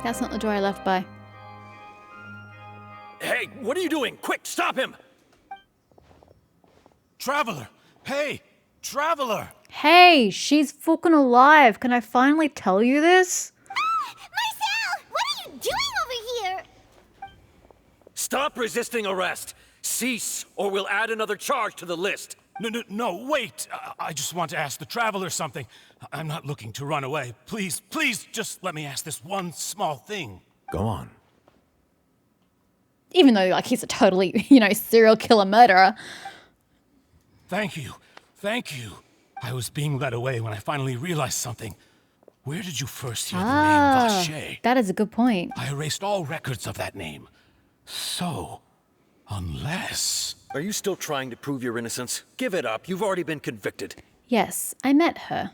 That's not the door I left by. Hey, what are you doing? Quick, stop him! Traveler! Hey! Traveler! Hey, she's fucking alive. Can I finally tell you this? Marcel! What are you doing over here? Stop resisting arrest! Cease, or we'll add another charge to the list. No, wait! I just want to ask the Traveler something. I'm not looking to run away. Please, just let me ask this one small thing. Go on. Even though, like, he's a totally, serial killer murderer. Thank you. I was being led away when I finally realized something. Where did you first hear the name Vacher? That is a good point. I erased all records of that name. So, unless... Are you still trying to prove your innocence? Give it up. You've already been convicted. Yes, I met her.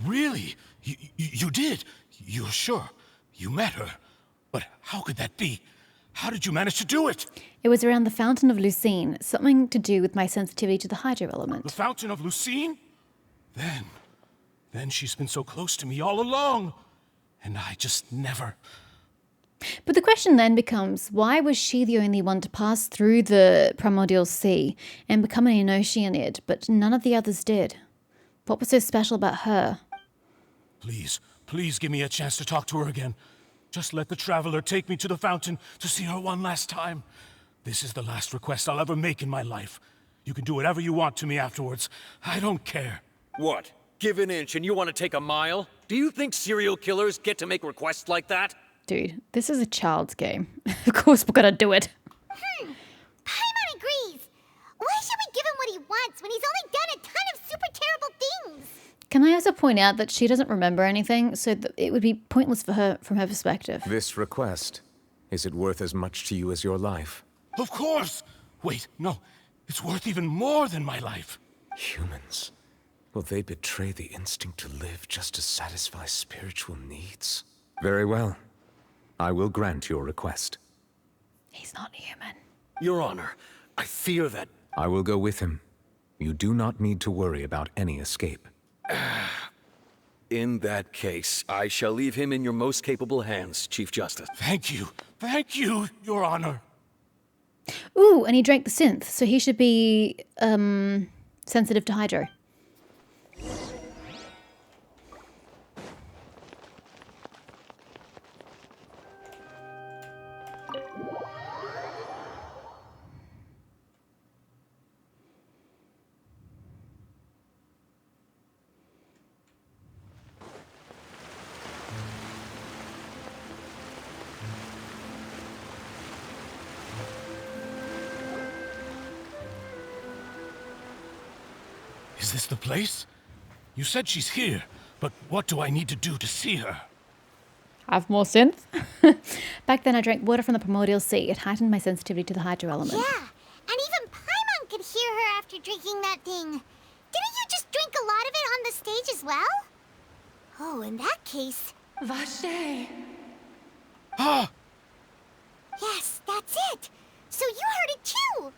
Really? You did? You're sure? You met her? But how could that be? How did you manage to do it? It was around the Fountain of Lucine, something to do with my sensitivity to the hydro element. The Fountain of Lucine? Then she's been so close to me all along. And I just never... But the question then becomes, why was she the only one to pass through the primordial sea and become an Enochianid, but none of the others did? What was so special about her? Please give me a chance to talk to her again. Just let the Traveler take me to the fountain to see her one last time. This is the last request I'll ever make in my life. You can do whatever you want to me afterwards. I don't care. What? Give an inch and you want to take a mile? Do you think serial killers get to make requests like that? Dude, this is a child's game. Of course we're gonna do it. Paimon agrees. Why should we give him what he wants when he's only done a ton of super terrible things? Can I also point out that she doesn't remember anything, so that it would be pointless for her from her perspective. This request, is it worth as much to you as your life? Of course! Wait, no. It's worth even more than my life. Humans. Will they betray the instinct to live just to satisfy spiritual needs? Very well. I will grant your request. He's not human. Your Honor, I fear that... I will go with him. You do not need to worry about any escape. In that case, I shall leave him in your most capable hands, Chief Justice. Thank you, Your Honor. Ooh, and he drank the synth, so he should be, sensitive to hydro. Is this the place? You said she's here, but what do I need to do to see her? Have more synth? Back then I drank water from the primordial sea. It heightened my sensitivity to the hydro element. Yeah, and even Paimon could hear her after drinking that thing. Didn't you just drink a lot of it on the stage as well? Oh, in that case... Vacher! Ah! Yes, that's it! So you heard it too!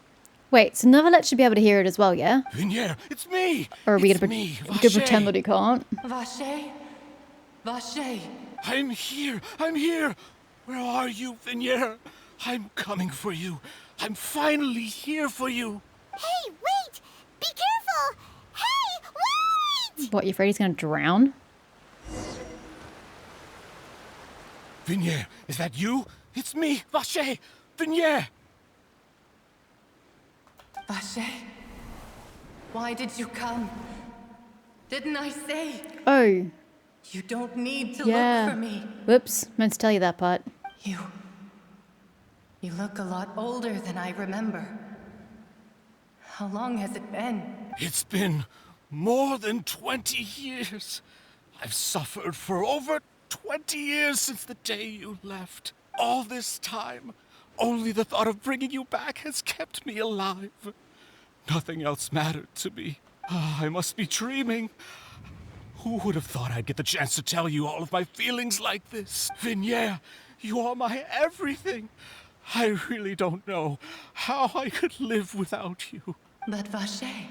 Wait, so Novelet should be able to hear it as well, yeah? Vignere, it's me! Or are we It's gonna me, we could pretend Vacher. that he can't? Vacher? Vacher! I'm here! Where are you, Vignere? I'm coming for you. I'm finally here for you. Hey, wait! Be careful! Hey, wait! What, you afraid he's gonna drown? Vignere, is that you? It's me, Vacher! Vignere! Vacher? Why did you come? Didn't I say? Oh, You don't need to yeah. look for me. Whoops, meant to tell you that part. You look a lot older than I remember. How long has it been? It's been more than 20 years. I've suffered for over 20 years since the day you left. All this time, only the thought of bringing you back has kept me alive. Nothing else mattered to me. I must be dreaming. Who would have thought I'd get the chance to tell you all of my feelings like this? Vignere, you are my everything. I really don't know how I could live without you. But Vacher,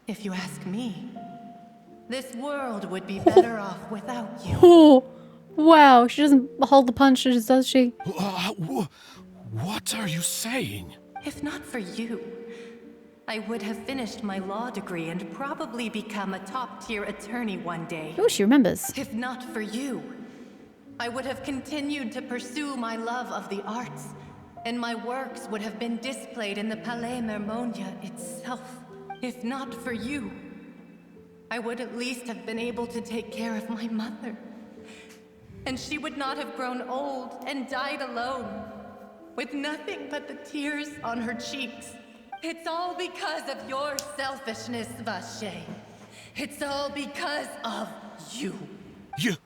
if you ask me, this world would be better off without you. Oh, Wow, she doesn't hold the punches, does she? What are you saying? If not for you, I would have finished my law degree and probably become a top-tier attorney one day. Oh, she remembers. If not for you, I would have continued to pursue my love of the arts, and my works would have been displayed in the Palais Mermonia itself. If not for you, I would at least have been able to take care of my mother. And she would not have grown old and died alone, with nothing but the tears on her cheeks. It's all because of your selfishness, Vache. It's all because of you. You...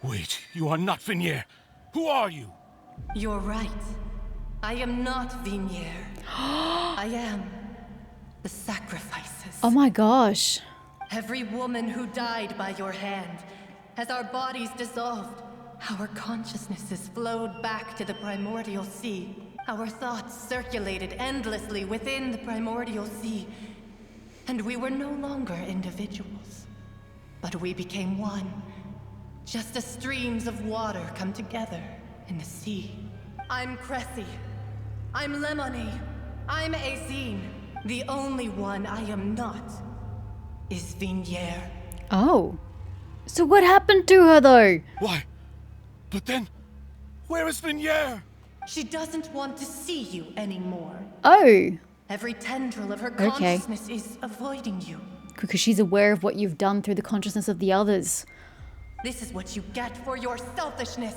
Wait, you are not Venier. Who are you? You're right. I am not Venier. I am the sacrifices. Oh my gosh. Every woman who died by your hand, as our bodies dissolved, our consciousnesses flowed back to the primordial sea. Our thoughts circulated endlessly within the primordial sea, and we were no longer individuals, but we became one, just as streams of water come together in the sea. I'm Cressy. I'm Lemonie. I'm Azine. The only one I am not is Venier. Oh. So what happened to her, though? Why? But then, where is Venier? She doesn't want to see you anymore. Oh. Every tendril of her Okay. consciousness is avoiding you. Because she's aware of what you've done through the consciousness of the others. This is what you get for your selfishness.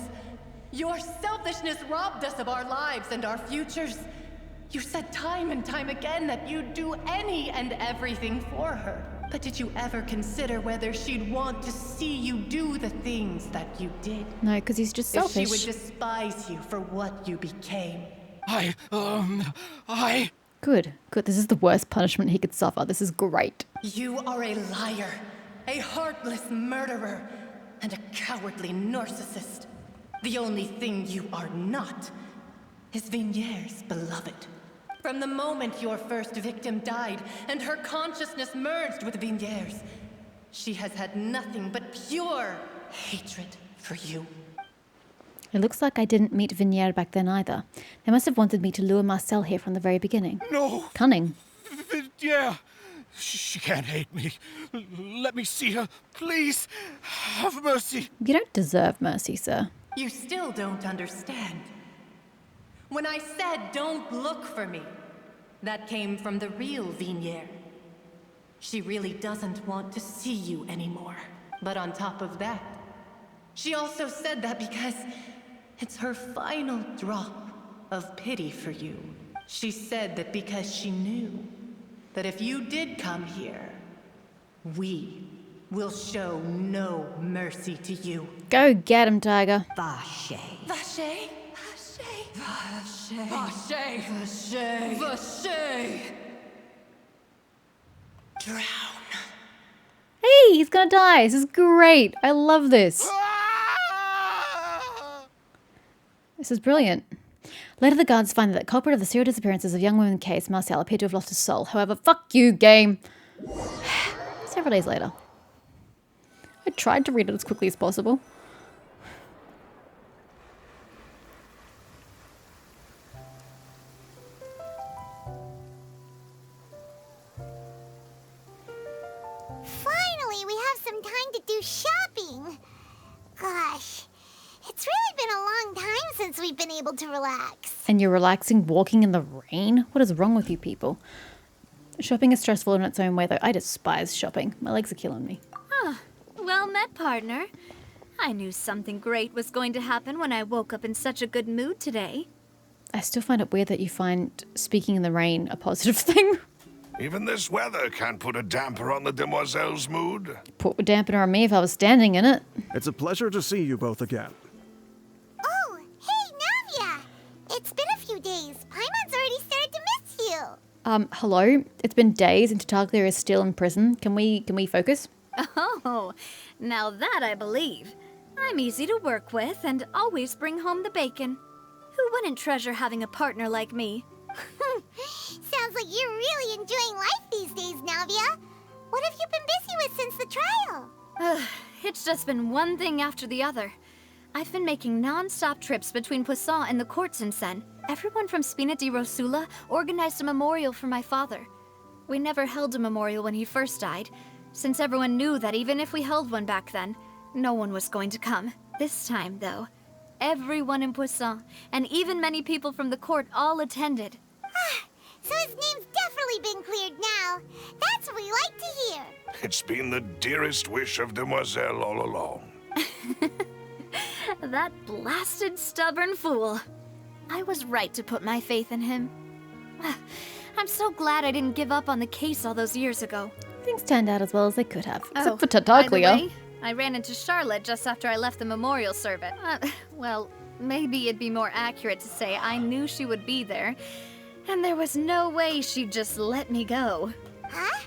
Your selfishness robbed us of our lives and our futures. You said time and time again that you'd do any and everything for her. But did you ever consider whether she'd want to see you do the things that you did? No, because he's just If selfish. she would despise you for what you became. I... Good. Good. This is the worst punishment he could suffer. This is great. You are a liar, a heartless murderer, and a cowardly narcissist. The only thing you are not is Venier's beloved. From the moment your first victim died and her consciousness merged with Venier's, she has had nothing but pure hatred for you. It looks like I didn't meet Venier back then either. They must have wanted me to lure Marcel here from the very beginning. No! Cunning. Venier! She can't hate me. Let me see her, please. Have mercy. You don't deserve mercy, sir. You still don't understand. When I said don't look for me, that came from the real Venier. She really doesn't want to see you anymore. But on top of that, she also said that because it's her final drop of pity for you. She said that because she knew that if you did come here, we will show no mercy to you. Go get him, Tiger. Vache. Vache? Vache. Vache. Vache. Vache. Drown. Hey, he's gonna die. This is great. I love this. This is brilliant. Later, the guards find that the culprit of the serial disappearances of young women case, Marcel, appeared to have lost his soul. However, fuck you, game. Several days later. I tried to read it as quickly as possible. Finally, we have some time to do shopping. Gosh, it's really been a long time since we've been able to relax. And you're relaxing walking in the rain? What is wrong with you people? Shopping is stressful in its own way, though. I despise shopping. My legs are killing me. Well met, partner. I knew something great was going to happen when I woke up in such a good mood today. I still find it weird that you find speaking in the rain a positive thing. Even this weather can't put a damper on the demoiselle's mood. Put a dampener on me if I was standing in it. It's a pleasure to see you both again. Oh, hey, Navia! It's been a few days. Paimon's already started to miss you. Hello? It's been days and Tartaglia is still in prison. Can we focus? Oh, now that I believe. I'm easy to work with and always bring home the bacon. Who wouldn't treasure having a partner like me? Sounds like you're really enjoying life these days, Navia. What have you been busy with since the trial? It's just been one thing after the other. I've been making non-stop trips between Poisson and the court since then. Everyone from Spina di Rosula organized a memorial for my father. We never held a memorial when he first died, since everyone knew that even if we held one back then, no one was going to come. This time, though, everyone in Poisson, and even many people from the court, all attended. So his name's definitely been cleared now. That's what we like to hear. It's been the dearest wish of Demoiselle all along. That blasted stubborn fool. I was right to put my faith in him. I'm so glad I didn't give up on the case all those years ago. Things turned out as well as they could have. Oh, Except for by the Tartaglia. way, I ran into Charlotte just after I left the memorial service. Well, maybe it'd be more accurate to say I knew she would be there, and there was no way she'd just let me go. Huh?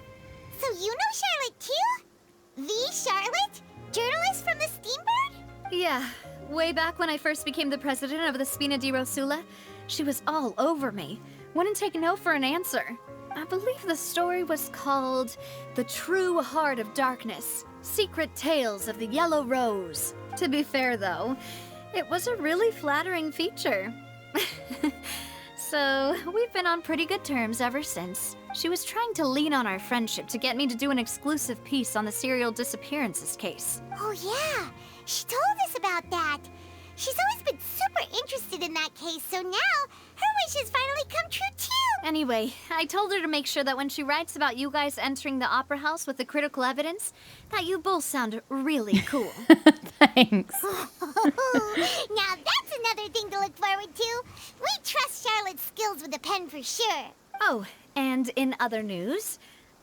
So you know Charlotte too? The Charlotte? Journalist from the Steambird? Yeah, way back when I first became the president of the Spina di Rosula, she was all over me. Wouldn't take no for an answer. I believe the story was called The True Heart of Darkness, Secret Tales of the Yellow Rose. To be fair, though, it was a really flattering feature. So, we've been on pretty good terms ever since. She was trying to lean on our friendship to get me to do an exclusive piece on the serial disappearances case. Oh yeah, she told us about that. She's always been super interested in that case, so now her wish has finally come true too. Anyway, I told her to make sure that when she writes about you guys entering the opera house with the critical evidence, that you both sound really cool. Thanks. Now that's another thing to look forward to. We trust Charlotte's skills with a pen for sure. Oh, and in other news,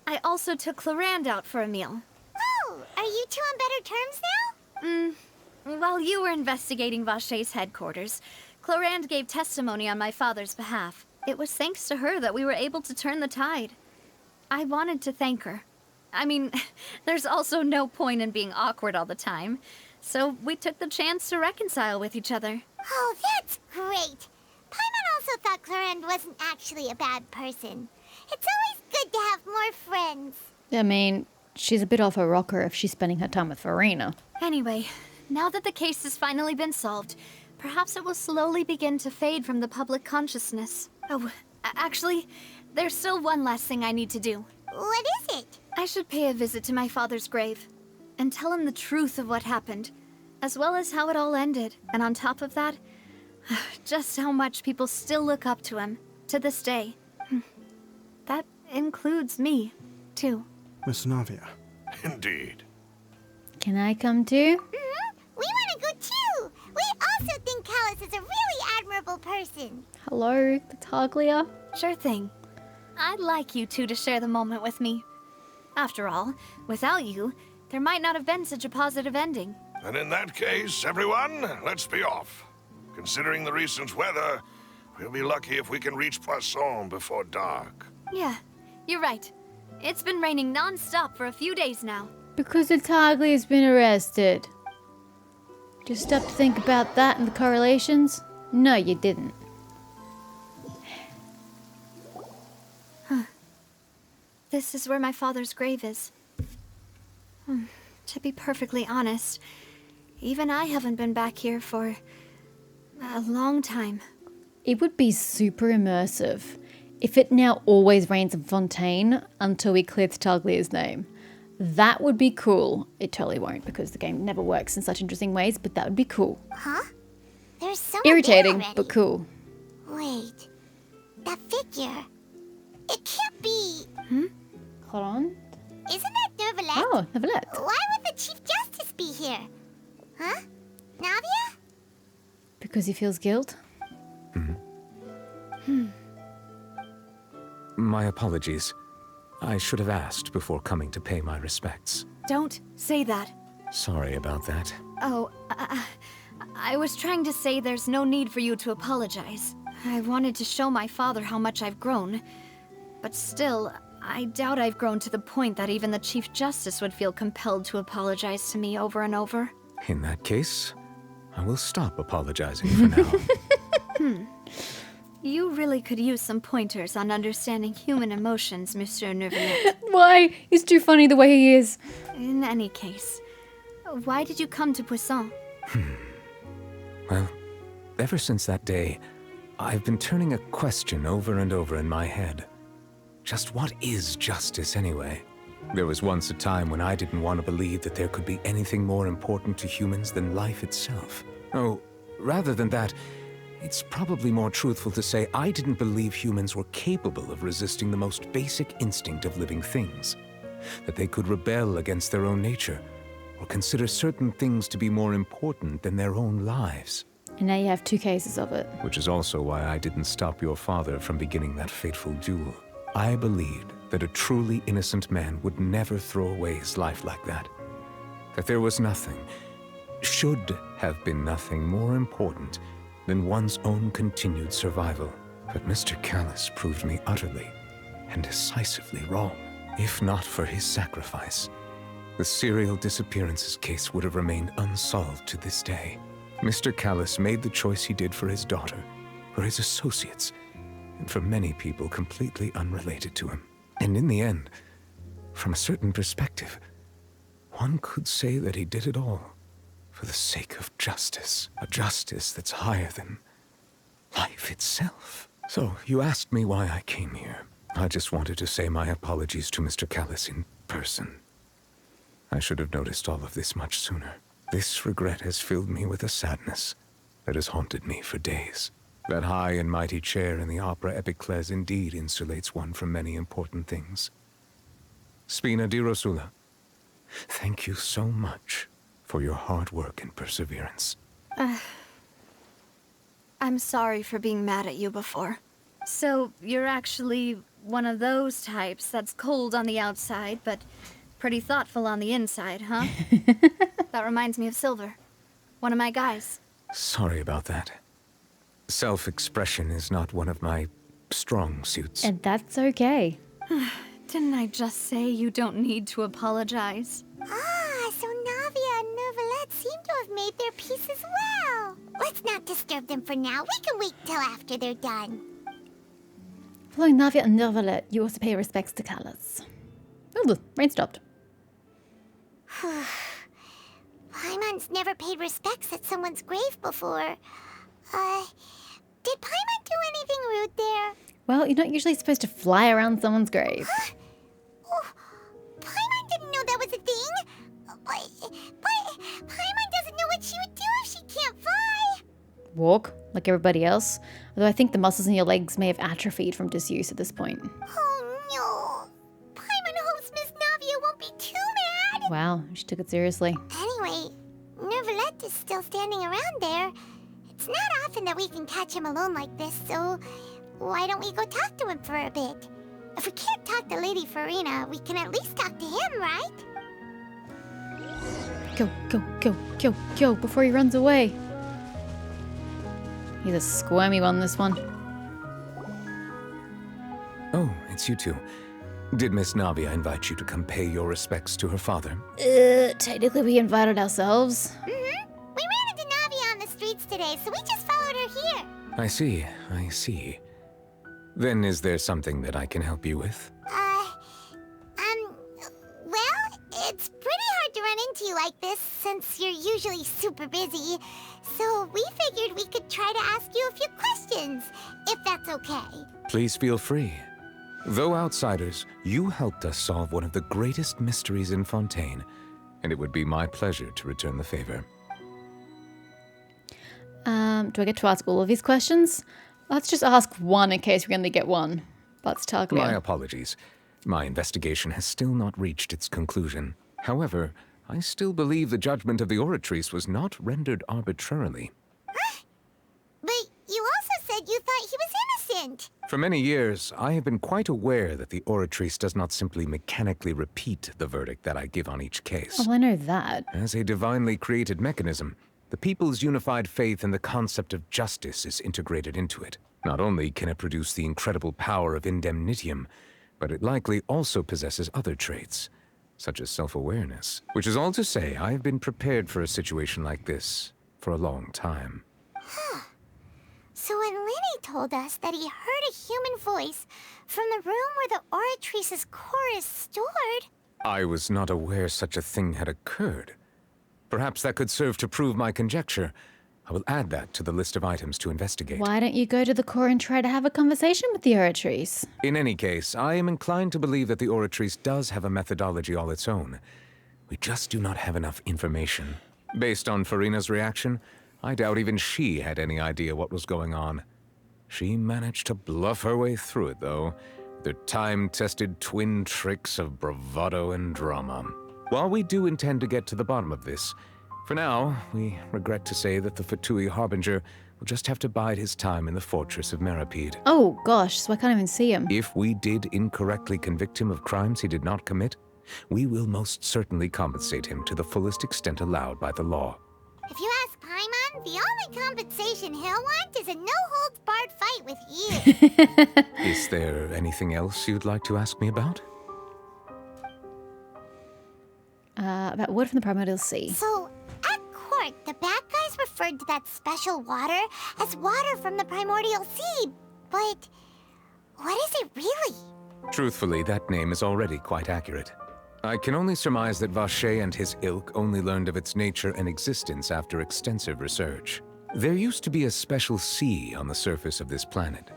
I also took Clarand out for a meal. Oh, are you two on better terms now? While you were investigating Vacher's headquarters, Clarand gave testimony on my father's behalf. It was thanks to her that we were able to turn the tide. I wanted to thank her. I mean, there's also no point in being awkward all the time, so we took the chance to reconcile with each other. Oh, that's great. Paimon also thought Clarand wasn't actually a bad person. It's always good to have more friends. I mean, she's a bit off her rocker if she's spending her time with Farina. Anyway, now that the case has finally been solved, perhaps it will slowly begin to fade from the public consciousness. Oh, actually, there's still one last thing I need to do. What is it? I should pay a visit to my father's grave and tell him the truth of what happened, as well as how it all ended. And on top of that, just how much people still look up to him to this day. That includes me, too. Miss Navia. Indeed. Can I come too? We want to go too. We also think Callus is a really admirable person. Hello, Tartaglia. Sure thing. I'd like you two to share the moment with me. After all, without you, there might not have been such a positive ending. And in that case, everyone, let's be off. Considering the recent weather, we'll be lucky if we can reach Poisson before dark. Yeah, you're right. It's been raining non-stop for a few days now. Because Tartaglia's been arrested. Just stop to think about that and the correlations? No, you didn't. This is where my father's grave is. To be perfectly honest, even I haven't been back here for a long time. It would be super immersive if it now always rains in Fontaine until we clear Tartaglia's name. That would be cool. It totally won't because the game never works in such interesting ways, but that would be cool. Huh? There's someone Irritating, there already. but cool. Wait, that figure. It can't be. Hold on. Isn't that Neuvillette? Oh, Neuvillette. Why would the Chief Justice be here? Huh? Navia? Because he feels guilt? My apologies. I should have asked before coming to pay my respects. Don't say that. Sorry about that. Oh, I was trying to say there's no need for you to apologize. I wanted to show my father how much I've grown. But still, I doubt I've grown to the point that even the Chief Justice would feel compelled to apologize to me over and over. In that case, I will stop apologizing for now. You really could use some pointers on understanding human emotions, Monsieur Neuvillette. Why? He's too funny the way he is. In any case, why did you come to Poisson? Well, ever since that day, I've been turning a question over and over in my head. Just what is justice anyway? There was once a time when I didn't want to believe that there could be anything more important to humans than life itself. Oh, rather than that, it's probably more truthful to say I didn't believe humans were capable of resisting the most basic instinct of living things. That they could rebel against their own nature, or consider certain things to be more important than their own lives. And now you have 2 cases of it. Which is also why I didn't stop your father from beginning that fateful duel. I believed that a truly innocent man would never throw away his life like that. That there was nothing, should have been nothing more important than one's own continued survival. But Mr. Callus proved me utterly and decisively wrong. If not for his sacrifice, the serial disappearances case would have remained unsolved to this day. Mr. Callus made the choice he did for his daughter, for his associates, and for many people completely unrelated to him. And in the end, from a certain perspective, one could say that he did it all for the sake of justice. A justice that's higher than life itself. So, you asked me why I came here. I just wanted to say my apologies to Mr. Callus in person. I should have noticed all of this much sooner. This regret has filled me with a sadness that has haunted me for days. That high and mighty chair in the Opera Epiclese indeed insulates one from many important things. Spina di Rosula, thank you so much for your hard work and perseverance. I'm sorry for being mad at you before. So, you're actually one of those types that's cold on the outside, but pretty thoughtful on the inside, huh? That reminds me of Silver, one of my guys. Sorry about that. Self-expression is not one of my strong suits. And that's okay. Didn't I just say you don't need to apologize? Ah, so Navia and Neuvillette seem to have made their peace as well. Let's not disturb them for now. We can wait till after they're done. Following Navia and Neuvillette, you also pay respects to Callus. Oh, the rain stopped. Paimon's never paid respects at someone's grave before. Did Paimon do anything rude there? Well, you're not usually supposed to fly around someone's grave. Oh, Paimon didn't know that was a thing. But Paimon doesn't know what she would do if she can't fly. Walk, like everybody else. Although I think the muscles in your legs may have atrophied from disuse at this point. Oh no. Paimon hopes Miss Navia won't be too mad. Wow, she took it seriously. Anyway, Neuvillette is still standing around there. It's not often that we can catch him alone like this, so why don't we go talk to him for a bit? If we can't talk to Lady Farina, we can at least talk to him, right? Go, go, go, go, go, before he runs away. He's a squirmy one, this one. Oh, it's you two. Did Miss Navia invite you to come pay your respects to her father? Technically we invited ourselves. We ran into Navia on the streets today, so we just followed her here. I see, I see. Then is there something that I can help you with? Well, it's pretty hard to run into you like this, since you're usually super busy. So we figured we could try to ask you a few questions, if that's okay. Please feel free. Though outsiders, you helped us solve one of the greatest mysteries in Fontaine, and it would be my pleasure to return the favor. Do I get to ask all of these questions? Let's just ask one in case we only get one. That's Targlia. My apologies. My investigation has still not reached its conclusion. However, I still believe the judgment of the Oratrice was not rendered arbitrarily. But you also said you thought he was innocent. For many years, I have been quite aware that the Oratrice does not simply mechanically repeat the verdict that I give on each case. Oh, I know that. As a divinely created mechanism, the people's unified faith in the concept of justice is integrated into it. Not only can it produce the incredible power of indemnitium, but it likely also possesses other traits, such as self-awareness. Which is all to say, I have been prepared for a situation like this for a long time. So when Lenny told us that he heard a human voice from the room where the Oratrice's core is stored... I was not aware such a thing had occurred. Perhaps that could serve to prove my conjecture. I will add that to the list of items to investigate. Why don't you go to the core and try to have a conversation with the Oratories? In any case, I am inclined to believe that the Oratories does have a methodology all its own. We just do not have enough information. Based on Farina's reaction, I doubt even she had any idea what was going on. She managed to bluff her way through it, though, with her time-tested twin tricks of bravado and drama. While we do intend to get to the bottom of this, for now, we regret to say that the Fatui Harbinger will just have to bide his time in the fortress of Meripede. Oh gosh, so I can't even see him. If we did incorrectly convict him of crimes he did not commit, we will most certainly compensate him to the fullest extent allowed by the law. If you ask Paimon, the only compensation he'll want is a no-holds-barred fight with you. Is there anything else you'd like to ask me about? About water from the Primordial Sea. So, at court, the bad guys referred to that special water as water from the Primordial Sea, but what is it really? Truthfully, that name is already quite accurate. I can only surmise that Vache and his ilk only learned of its nature and existence after extensive research. There used to be a special sea on the surface of this planet.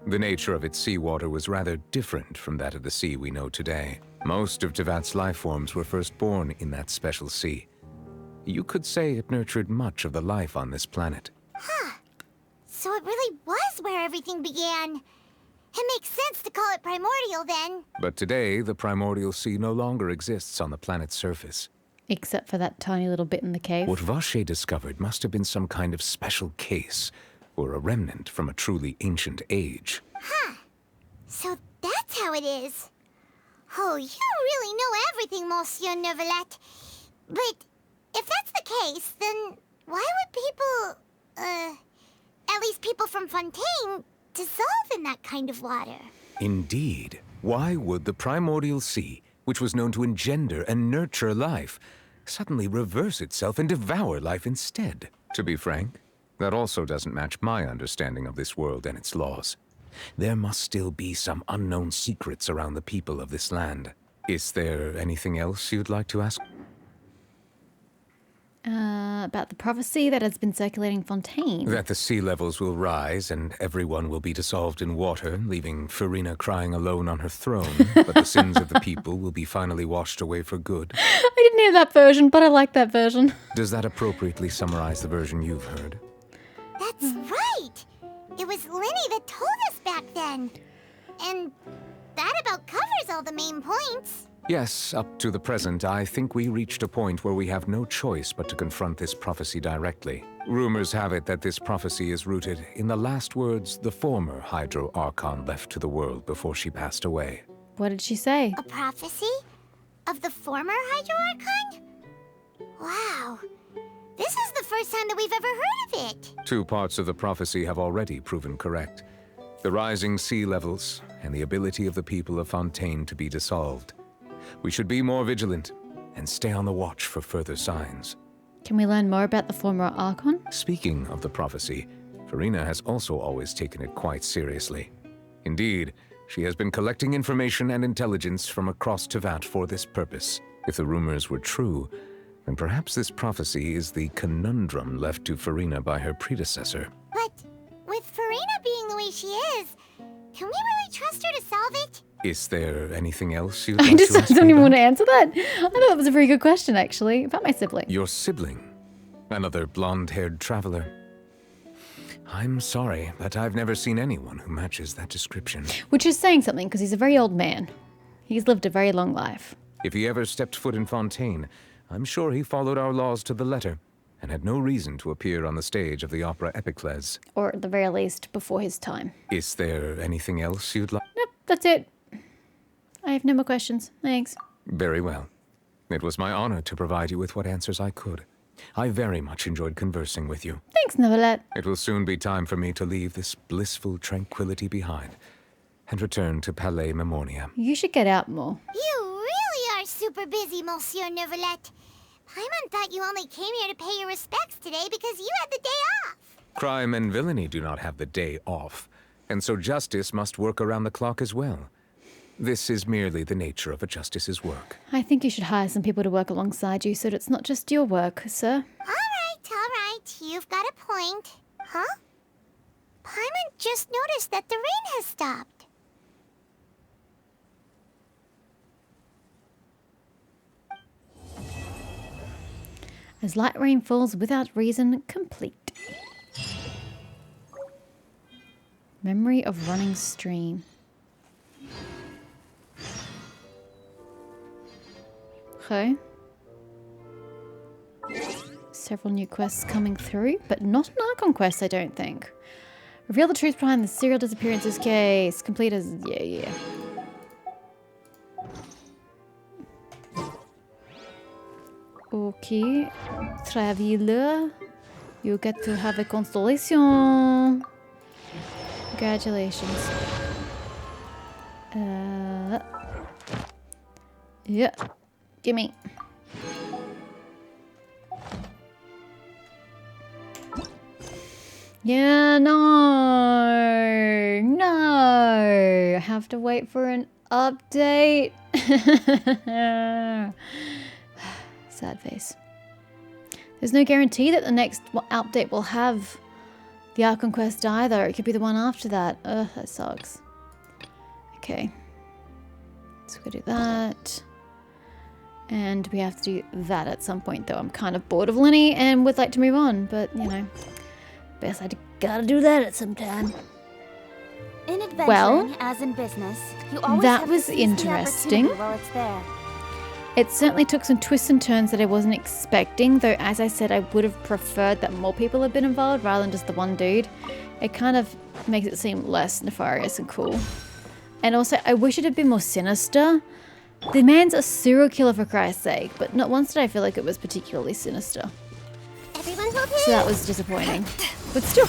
The nature of its seawater was rather different from that of the sea we know today. Most of Tevat's life forms were first born in that special sea. You could say it nurtured much of the life on this planet. Huh. So it really was where everything began. It makes sense to call it primordial then. But today, the primordial sea no longer exists on the planet's surface. Except for that tiny little bit in the cave. What Vache discovered must have been some kind of special case, or a remnant from a truly ancient age. Huh. So that's how it is. Oh, you really know everything, Monsieur Neuvillette. But if that's the case, then why would people, at least people from Fontaine, dissolve in that kind of water? Indeed. Why would the primordial sea, which was known to engender and nurture life, suddenly reverse itself and devour life instead? To be frank, that also doesn't match my understanding of this world and its laws. There must still be some unknown secrets around the people of this land. Is there anything else you'd like to ask? About the prophecy that has been circulating Fontaine. That the sea levels will rise and everyone will be dissolved in water, leaving Farina crying alone on her throne, but the sins of the people will be finally washed away for good. I didn't hear that version, but I like that version. Does that appropriately summarize the version you've heard? That's right! It was Linny that told us back then. And that about covers all the main points. Yes, up to the present, I think we reached a point where we have no choice but to confront this prophecy directly. Rumors have it that this prophecy is rooted in the last words the former Hydro Archon left to the world before she passed away. What did she say? A prophecy? Of the former Hydro Archon? Wow. This is the first time that we've ever heard of it. Two parts of the prophecy have already proven correct. The rising sea levels and the ability of the people of Fontaine to be dissolved. We should be more vigilant and stay on the watch for further signs. Can we learn more about the former Archon? Speaking of the prophecy, Farina has also always taken it quite seriously. Indeed, she has been collecting information and intelligence from across Tevat for this purpose. If the rumors were true, then perhaps this prophecy is the conundrum left to Farina by her predecessor. But with Farina being the way she is, can we really trust her to solve it? Is there anything else you'd I like just to ask don't me even want about? to answer that. I thought that was a very good question, actually, about my sibling. Your sibling? Another blonde-haired traveler? I'm sorry, but I've never seen anyone who matches that description. Which is saying something, because he's a very old man. He's lived a very long life. If he ever stepped foot in Fontaine, I'm sure he followed our laws to the letter, and had no reason to appear on the stage of the opera Epicles. Or at the very least, before his time. Is there anything else you'd like? Nope, that's it. I have no more questions. Thanks. Very well. It was my honor to provide you with what answers I could. I very much enjoyed conversing with you. Thanks, Neuvillette. It will soon be time for me to leave this blissful tranquility behind and return to Palais Memoria. You should get out more. You really are super busy, Monsieur Neuvillette. Paimon thought you only came here to pay your respects today because you had the day off. Crime and villainy do not have the day off, and so justice must work around the clock as well. This is merely the nature of a justice's work. I think you should hire some people to work alongside you so that it's not just your work, sir. All right, all right. right, you've got a point. Huh? Paimon just noticed that the rain has stopped. As light rain falls without reason, complete. Memory of running stream. Okay. Several new quests coming through, but not an Archon quest, I don't think. Reveal the truth behind the serial disappearances case. Complete as... yeah. Okay. Traveler. You get to have a constellation. Congratulations. Yeah. Gimme. Yeah, no. No. I have to wait for an update. Sad face. There's no guarantee that the next update will have the Archon quest either. It could be the one after that. Ugh, that sucks. Okay. So we do that. And we have to do that at some point, though. I'm kind of bored of Linny and would like to move on, but, you know, guess I gotta do that at some time. In adventuring, well, as in business, you always that have was to seize interesting. the while it's there. It certainly took some twists and turns that I wasn't expecting, though, as I said, I would have preferred that more people had been involved rather than just the one dude. It kind of makes it seem less nefarious and cool. And also, I wish it had been more sinister. The man's a serial killer, for Christ's sake, but not once did I feel like it was particularly sinister. Everyone's okay. So that was disappointing. But still,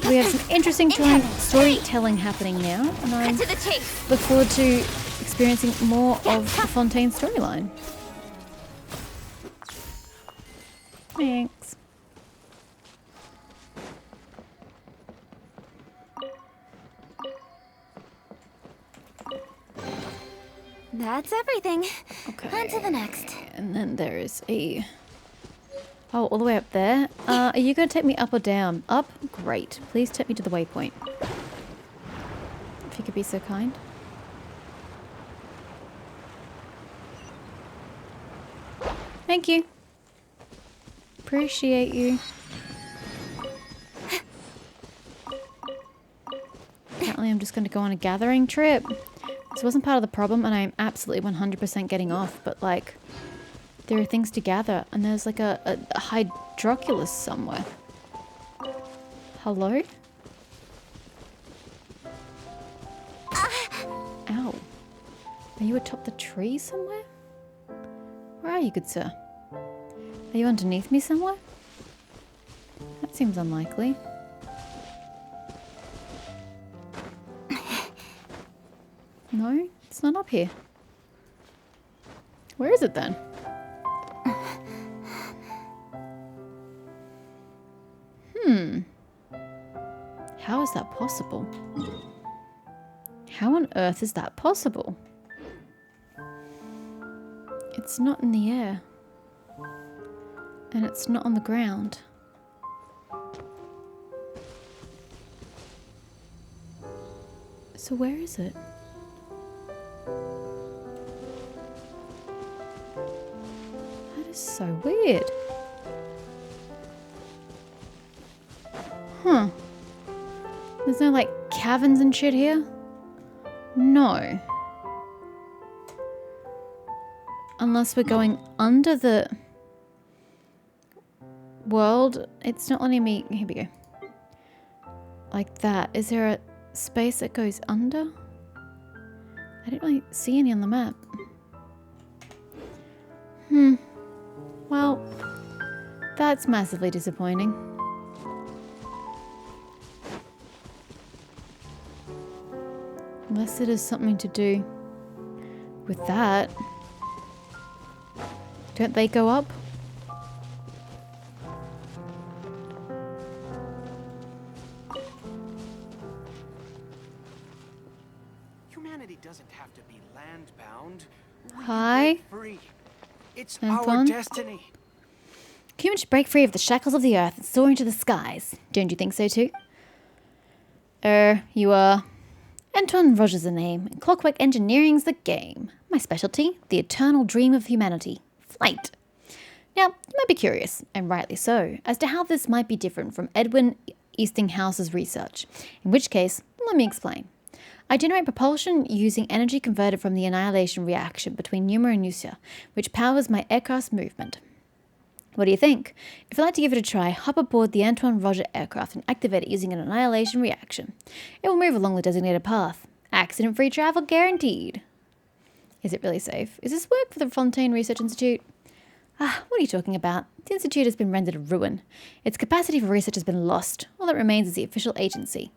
we have some interesting storytelling happening now, and I Cut to the chase. look forward to experiencing more of the Fontaine storyline. Thanks. That's everything. Okay. On to the next. And then there is a... oh, all the way up there. Are you going to take me up or down? Up? Great. Please take me to the waypoint. If you could be so kind. Thank you. Appreciate you. Apparently I'm just going to go on a gathering trip. This wasn't part of the problem, and I'm absolutely 100% getting off, but like, there are things to gather, and there's like a hydroculus somewhere. Hello? Ow. Are you atop the tree somewhere? Where are you, good sir? Are you underneath me somewhere? That seems unlikely. No, it's not up here. Where is it then? How is that possible? How on earth is that possible? It's not in the air. And it's not on the ground. So where is it? That is so weird. Huh. There's no like caverns and shit here? No. Unless we're going under the world. It's not letting me... here we go. Like that. Is there a space that goes under? I don't really see any on the map. Well, that's massively disappointing. Unless it has something to do with that. Don't they go up? Humanity doesn't have to be land-bound. Hi. Free. It's Have our fun. destiny. Humans should break free of the shackles of the earth and soar into the skies. Don't you think so too? You are. Antoine Roger's the name, and Clockwork Engineering's the game. My specialty, the eternal dream of humanity, flight. Now, you might be curious, and rightly so, as to how this might be different from Edwin Eastinghouse's research, in which case, let me explain. I generate propulsion using energy converted from the annihilation reaction between Numa and Nusia, which powers my aircraft's movement. What do you think? If you'd like to give it a try, hop aboard the Antoine Roger aircraft and activate it using an annihilation reaction. It will move along the designated path. Accident-free travel guaranteed. Is it really safe? Is this work for the Fontaine Research Institute? What are you talking about? The Institute has been rendered a ruin. Its capacity for research has been lost. All that remains is the official agency.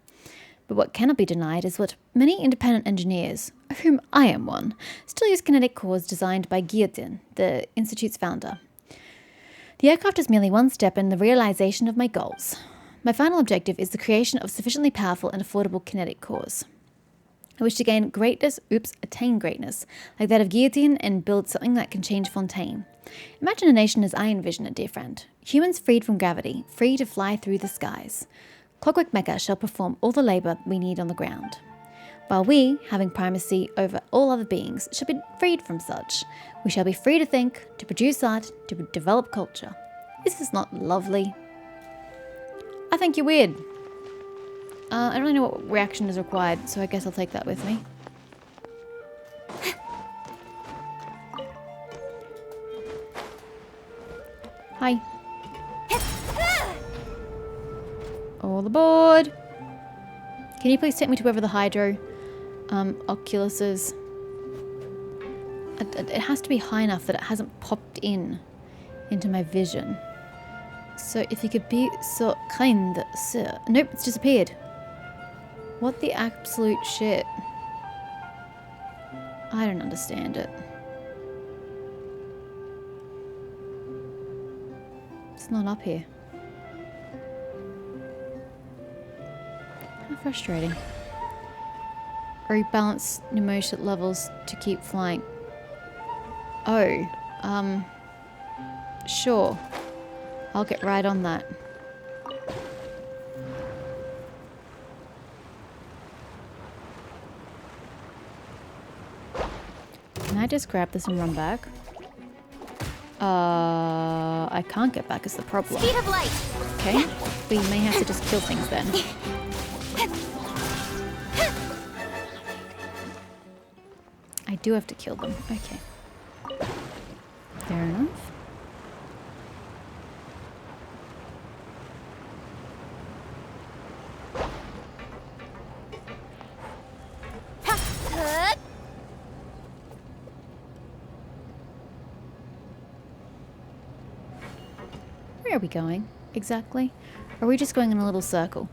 But what cannot be denied is what many independent engineers, of whom I am one, still use kinetic cores designed by Guillaume, the Institute's founder. The aircraft is merely one step in the realization of my goals. My final objective is the creation of sufficiently powerful and affordable kinetic cores. I wish to attain greatness, like that of Guillaume, and build something that can change Fontaine. Imagine a nation as I envision it, dear friend. Humans freed from gravity, free to fly through the skies. Clockwork Mecha shall perform all the labor we need on the ground, while we, having primacy over all other beings, shall be freed from such. We shall be free to think, to produce art, to develop culture. Is this not lovely? I think you're weird. I don't really know what reaction is required, so I guess I'll take that with me. Hi. All aboard! Can you please take me to wherever the Hydro Oculus is? It has to be high enough that it hasn't popped into my vision. So if you could be so kind, sir. Nope, it's disappeared. What the absolute shit? I don't understand it. It's not up here. How frustrating. Rebalance pneumotic levels to keep flying. Oh, sure. I'll get right on that. Can I just grab this and run back? I can't get back is the problem. Speed of light. Okay, we may have to just kill things then. I do have to kill them. Okay. Fair enough. Where are we going exactly? Are we just going in a little circle?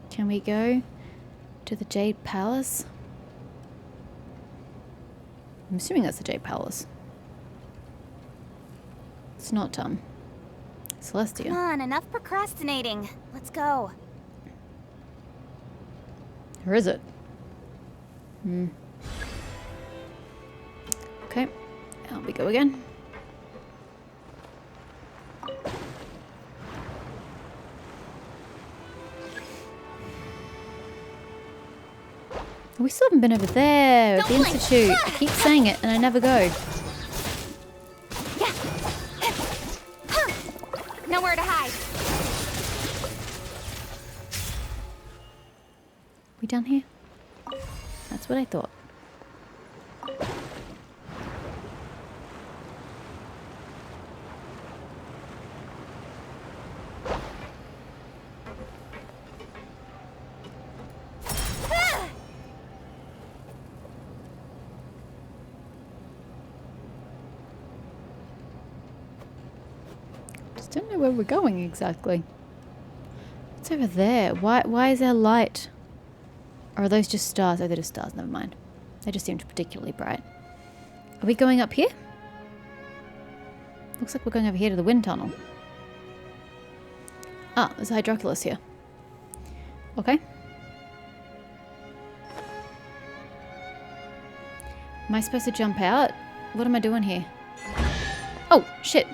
Can we go to the Jade Palace? I'm assuming that's the Jade Palace. It's not Celestia. Come on, enough procrastinating. Let's go. Or is it? Okay, out we go again. We still haven't been over there, at the Institute. I keep saying it and I never go. Nowhere to hide. We down here? That's what I thought. Don't know where we're going exactly. It's over there. Why is there light? Or are those just stars? Oh, they're just stars. Never mind. They just seemed particularly bright. Are we going up here? Looks like we're going over here to the wind tunnel. Ah, there's a Hydroculus here. Okay. Am I supposed to jump out? What am I doing here? Oh, shit.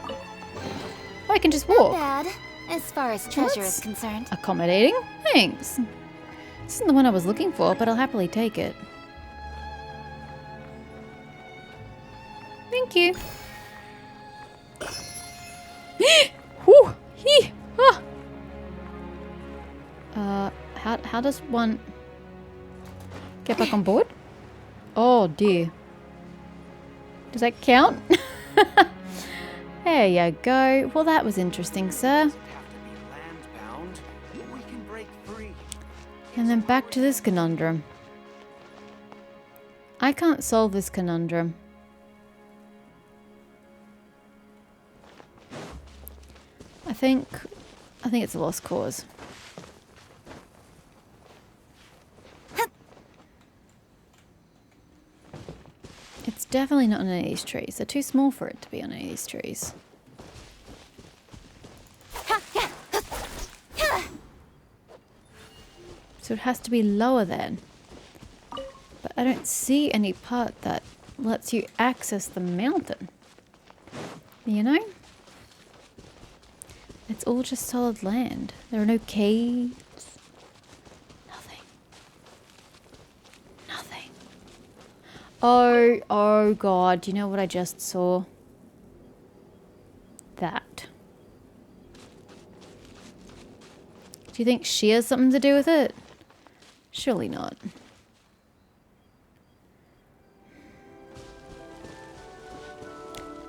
Oh, I can just walk. Bad, as far as treasure That's is concerned. accommodating. Thanks. This isn't the one I was looking for, but I'll happily take it. Thank you. Whew. Hee. Ah. How does one get back on board? Oh dear. Does that count? There you go. Well, that was interesting, sir. Doesn't have to be land-bound. We can break free. And then back to this conundrum. I can't solve this conundrum. I think it's a lost cause. It's definitely not on any of these trees. They're too small for it to be on any of these trees. So it has to be lower then. But I don't see any part that lets you access the mountain. You know? It's all just solid land. There are no caves. Nothing. Nothing. Oh god. Do you know what I just saw? That. Do you think she has something to do with it? Surely not.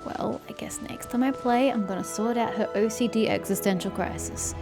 Well, I guess next time I play, I'm gonna sort out her OCD existential crisis.